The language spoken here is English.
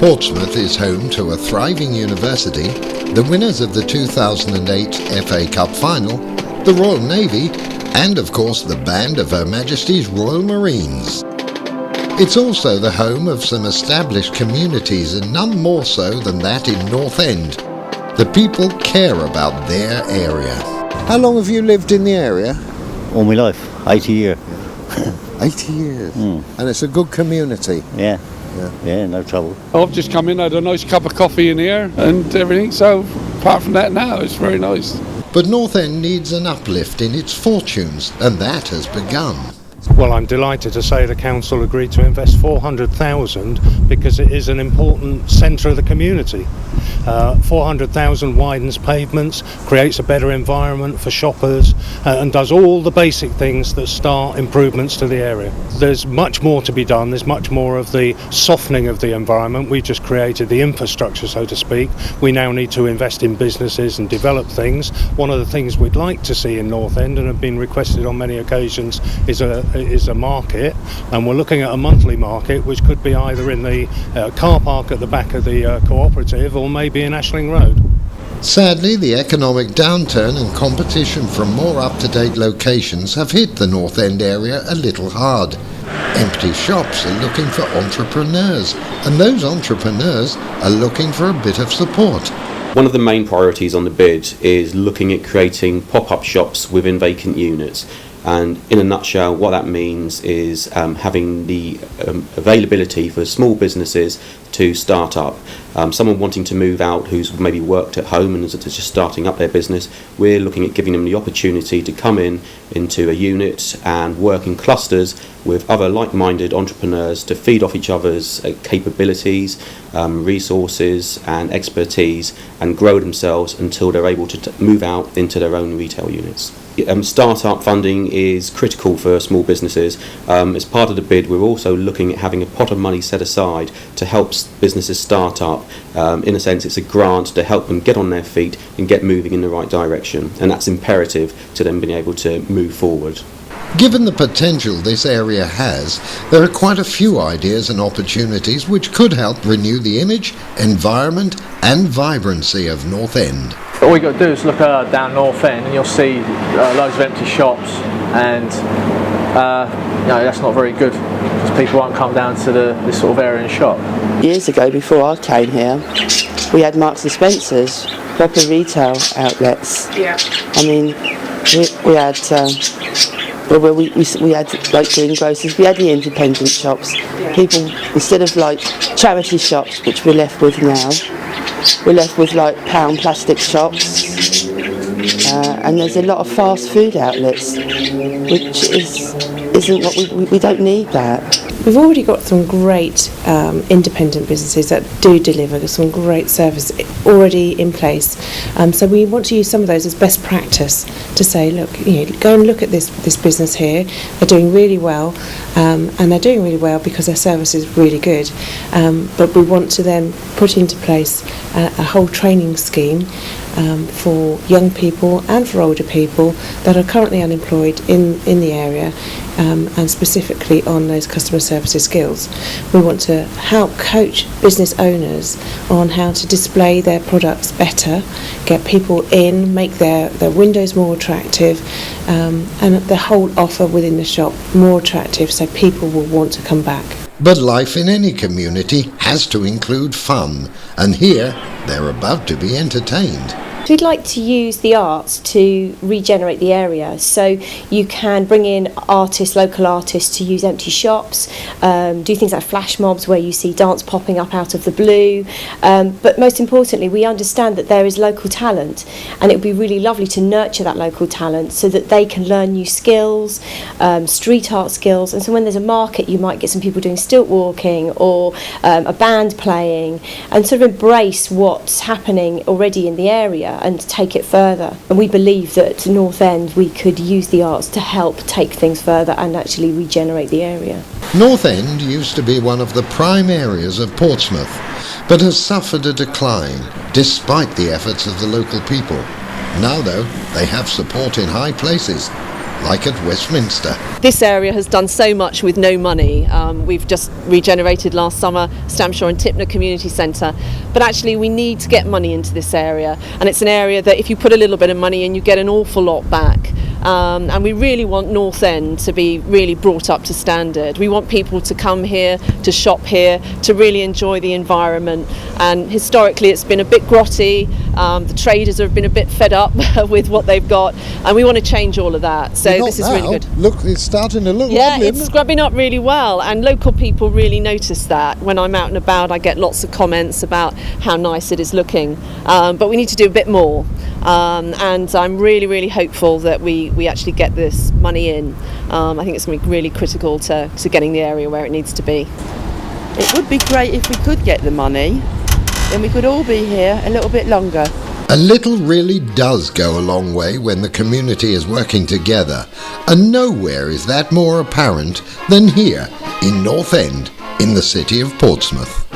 Portsmouth is home to a thriving university, the winners of the 2008 FA Cup final, the Royal Navy, and of course the band of Her Majesty's Royal Marines. It's also the home of some established communities, and none more so than that in North End. The people care about their area. How long have you lived in the area? All my life, 80 years. 80 years. And it's a good community. Yeah, no trouble. I've just come in, had a nice cup of coffee in here and everything, so apart from that now, it's very nice. But North End needs an uplift in its fortunes, and that has begun. Well, I'm delighted to say the council agreed to invest $400,000 because it is an important centre of the community. $400,000 widens pavements, creates a better environment for shoppers, and does all the basic things that start improvements to the area. There's much more to be done. There's much more of the softening of the environment. We just created the infrastructure, so to speak. We now need to invest in businesses and develop things. One of the things we'd like to see in North End, and have been requested on many occasions, is a market, and we're looking at a monthly market which could be either in the car park at the back of the cooperative or maybe in Ashling Road. Sadly, the economic downturn and competition from more up-to-date locations have hit the North End area a little hard. Empty shops are looking for entrepreneurs, and those entrepreneurs are looking for a bit of support. One of the main priorities on the bid is looking at creating pop-up shops within vacant units. And in a nutshell, what that means is having the availability for small businesses to start up. Someone wanting to move out who's maybe worked at home and is just starting up their business, we're looking at giving them the opportunity to come into a unit and work in clusters with other like-minded entrepreneurs to feed off each other's capabilities, resources and expertise, and grow themselves until they're able to move out into their own retail units. Start-up funding is critical for small businesses. As part of the bid, we're also looking at having a pot of money set aside to help businesses start up. In a sense, it's a grant to help them get on their feet and get moving in the right direction, and that's imperative to them being able to move forward. Given the potential this area has, there are quite a few ideas and opportunities which could help renew the image, environment and vibrancy of North End. All you got to do is look down North End and you'll see loads of empty shops, and that's not very good because people won't come down to this sort of area and shop. Years ago, before I came here, we had Marks and Spencer's, proper retail outlets. Yeah. I mean, we had we had like greengrocers, we had the independent shops. Yeah. People, instead of like charity shops, which we're left with now, we're left with like pound plastic shops, and there's a lot of fast food outlets, which isn't what we don't need that. We've already got some great independent businesses that do deliver some great service already in place. So we want to use some of those as best practice to say, look, go and look at this business here. They're doing really well, and they're doing really well because their service is really good. But we want to then put into place a whole training scheme for young people and for older people that are currently unemployed in the area, and specifically on those customer services skills. We want to help coach business owners on how to display their products better, get people in, make their windows more attractive, and the whole offer within the shop more attractive so people will want to come back. But life in any community has to include fun, and here they're about to be entertained. We'd like to use the arts to regenerate the area, so you can bring in local artists to use empty shops, do things like flash mobs where you see dance popping up out of the blue, but most importantly we understand that there is local talent, and it would be really lovely to nurture that local talent so that they can learn new skills, street art skills, and so when there's a market you might get some people doing stilt walking or a band playing, and sort of embrace what's happening already in the area and take it further. And we believe that North End, we could use the arts to help take things further and actually regenerate the area. North End used to be one of the prime areas of Portsmouth, but has suffered a decline despite the efforts of the local people. Now though, they have support in high places. like at Westminster. This area has done so much with no money. We've just regenerated last summer Stamshaw and Tipner Community Centre, but actually we need to get money into this area, and it's an area that if you put a little bit of money in, you get an awful lot back. And we really want North End to be really brought up to standard. We want people to come here, to shop here, to really enjoy the environment. And historically it's been a bit grotty, the traders have been a bit fed up with what they've got, and we want to change all of that. So this is really good. Look, it's starting to look yeah, lovely, it's isn't it? scrubbing up really well, and local people really notice that. When I'm out and about, I get lots of comments about how nice it is looking, but we need to do a bit more, and I'm really hopeful that we actually get this money in. I think it's going to be really critical to getting the area where it needs to be. It would be great if we could get the money, then we could all be here a little bit longer. A little really does go a long way when the community is working together, and nowhere is that more apparent than here in North End in the city of Portsmouth.